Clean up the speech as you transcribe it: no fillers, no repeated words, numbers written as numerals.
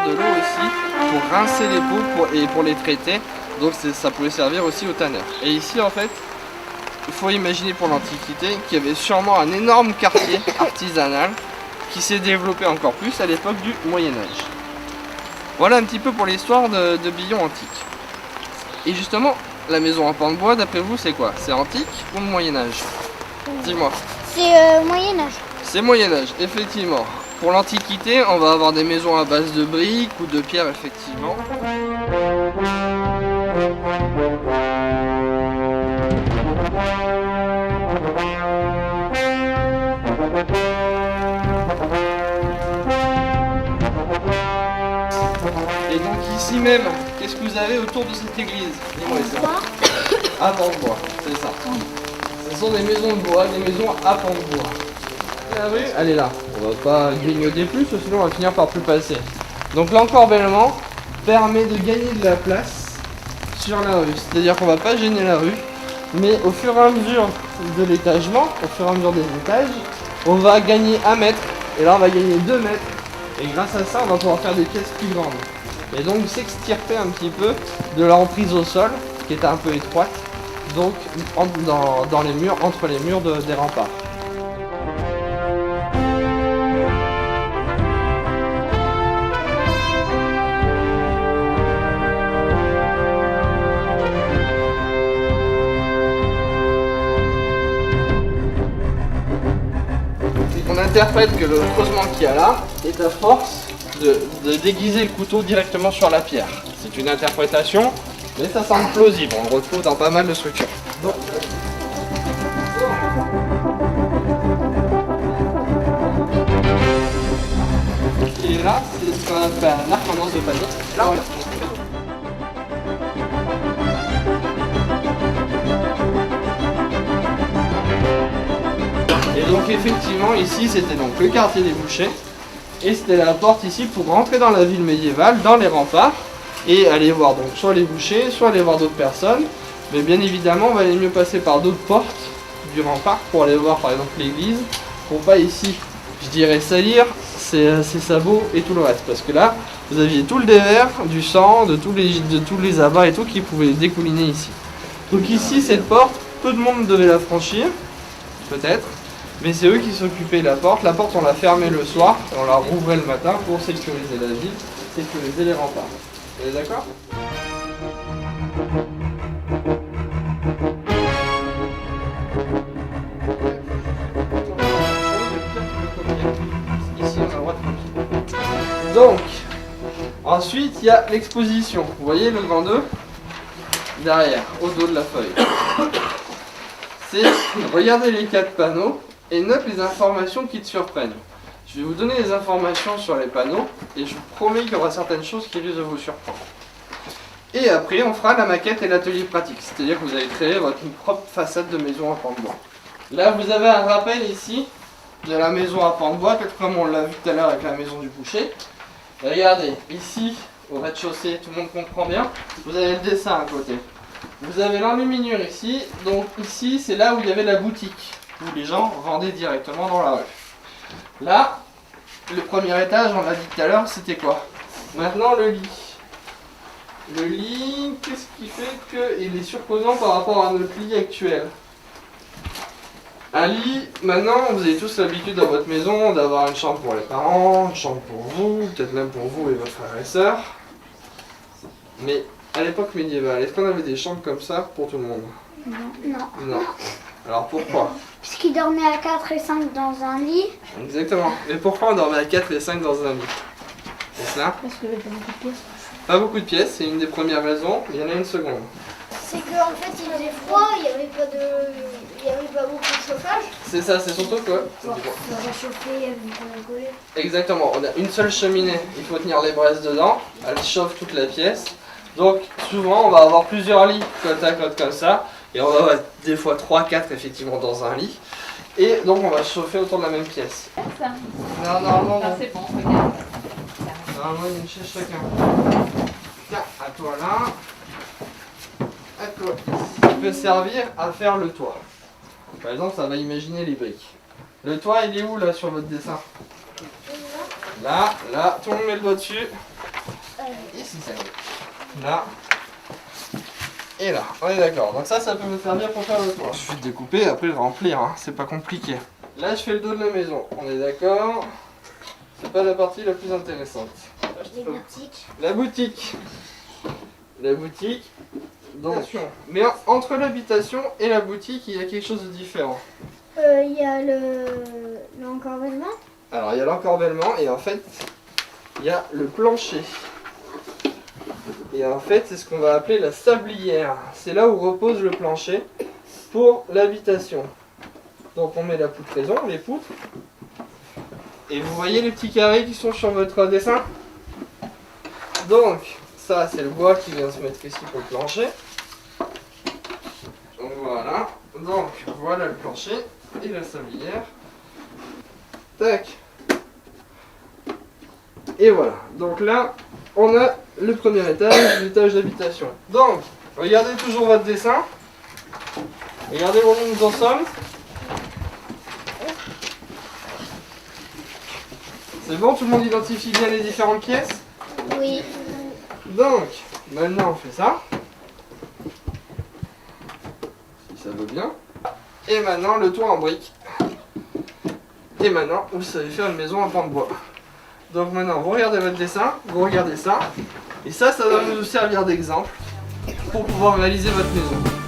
de l'eau aussi pour rincer les pots et pour les traiter. Donc ça pouvait servir aussi aux tanneurs. Et ici en fait, il faut imaginer pour l'Antiquité qu'il y avait sûrement un énorme quartier artisanal qui s'est développé encore plus à l'époque du Moyen-Âge. Voilà un petit peu pour l'histoire de Billon antique. Et justement, la maison en pan de bois, d'après vous, c'est quoi? C'est antique ou Moyen-Âge? Dis-moi. C'est Moyen-Âge. C'est Moyen-Âge, effectivement. Pour l'Antiquité, on va avoir des maisons à base de briques ou de pierre, effectivement. Et donc ici même, qu'est-ce que vous avez autour de cette église? Dis-moi ça. À pan de bois, c'est ça. Ce sont des maisons de bois, des maisons à pan de bois. La rue, elle est là. On va pas grignoter plus, sinon on va finir par plus passer. Donc l'encorbellement permet de gagner de la place sur la rue. C'est-à-dire qu'on va pas gêner la rue, mais au fur et à mesure de l'étagement, au fur et à mesure des étages, on va gagner 1 mètre, et là on va gagner 2 mètres. Et grâce à ça, on va pouvoir faire des pièces plus grandes. Et donc s'extirper un petit peu de l'emprise au sol, qui était un peu étroite, donc dans les murs, entre les murs des remparts. On interprète que le creusement qu'il y a là est à force de déguiser le couteau directement sur la pierre. C'est une interprétation, mais ça semble plausible, on le retrouve dans pas mal de structures. Donc, et là, c'est ce qu'on appelle un arc en anse de panier. Là, on Et donc effectivement ici c'était donc le quartier des bouchers et c'était la porte ici pour rentrer dans la ville médiévale, dans les remparts et aller voir donc soit les bouchers, soit aller voir d'autres personnes. Mais bien évidemment on va aller mieux passer par d'autres portes du rempart pour aller voir par exemple l'église, pour pas ici je dirais salir ses sabots et tout le reste, parce que là vous aviez tout le dévers, du sang, de tous les abats et tout qui pouvaient découliner ici. Donc ici cette porte, peu de monde devait la franchir, peut-être. Mais c'est eux qui s'occupaient de la porte. La porte, on la fermait le soir et on la rouvrait le matin pour sécuriser la ville, sécuriser les remparts. Vous êtes d'accord? Ici, on a le droit de copier. Donc, ensuite, il y a l'exposition. Vous voyez le grand 2 derrière, au dos de la feuille. C'est regardez les 4 panneaux et note les informations qui te surprennent. Je vais vous donner les informations sur les panneaux et je vous promets qu'il y aura certaines choses qui risquent de vous surprendre. Et après, on fera la maquette et l'atelier pratique, c'est-à-dire que vous allez créer votre propre façade de maison à pan de bois. Là, vous avez un rappel ici de la maison à pan de bois, comme on l'a vu tout à l'heure avec la maison du boucher. Et regardez, ici, au rez-de-chaussée, tout le monde comprend bien, vous avez le dessin à côté. Vous avez l'enluminure ici, donc ici, c'est là où il y avait la boutique, où les gens vendaient directement dans la rue. Là, le premier étage, on l'a dit tout à l'heure, c'était quoi? Maintenant, le lit. Le lit, qu'est-ce qui fait qu'il est surposant par rapport à notre lit actuel? Un lit, maintenant, vous avez tous l'habitude dans votre maison d'avoir une chambre pour les parents, une chambre pour vous, peut-être même pour vous et votre frère et sœur. Mais à l'époque médiévale, est-ce qu'on avait des chambres comme ça pour tout le monde? Non. Non. Alors pourquoi? Parce qu'ils dormaient à 4 et 5 dans un lit. Exactement. Mais pourquoi on dormait à 4 et 5 dans un lit? C'est ça? Parce qu'il y avait pas beaucoup de pièces. Pas beaucoup de pièces, c'est une des premières raisons, mais il y en a une seconde. C'est qu'en fait il faisait froid, il n'y avait pas beaucoup de chauffage. C'est ça, c'est surtout quoi? Pour réchauffer, pour rigoler. Exactement, on a une seule cheminée, il faut tenir les braises dedans, elle chauffe toute la pièce. Donc souvent on va avoir plusieurs lits côte à côte comme ça, et on va avoir des fois 3-4 effectivement dans un lit. Et donc on va chauffer autour de la même pièce. Ça. Non, non. C'est bon, regarde. Normalement il y a une chaise chacun. Tiens, à toi là. À toi. Ça peut servir à faire le toit. Par exemple, ça va imaginer les briques. Le toit il est où là sur votre dessin? Là, tout le monde met le doigt dessus. là et là. On est d'accord. Donc ça peut me servir pour faire le toit. Il suffit de découper et après de remplir, hein. C'est pas compliqué. Là, je fais le dos de la maison. On est d'accord. C'est pas la partie la plus intéressante. Les boutiques. La boutique. La boutique. Donc, mais entre l'habitation et la boutique, il y a quelque chose de différent. Il y a l'encorbellement. Alors, il y a l'encorbellement et en fait, il y a le plancher. Et en fait, c'est ce qu'on va appeler la sablière. C'est là où repose le plancher pour l'habitation. Donc, on met la poutraison, les poutres. Et vous voyez les petits carrés qui sont sur votre dessin? Donc, ça, c'est le bois qui vient se mettre ici pour le plancher. Donc, voilà. Donc, voilà le plancher et la sablière. Tac. Et voilà. Donc là, on a le premier étage, l'étage d'habitation. Donc, regardez toujours votre dessin. Regardez où nous en sommes. C'est bon, tout le monde identifie bien les différentes pièces? Oui. Donc, maintenant on fait ça. Si ça veut bien. Et maintenant le toit en briques. Et maintenant, vous savez faire une maison en pan de bois. Donc maintenant, vous regardez votre dessin, vous regardez ça. Et ça va nous servir d'exemple pour pouvoir réaliser votre maison.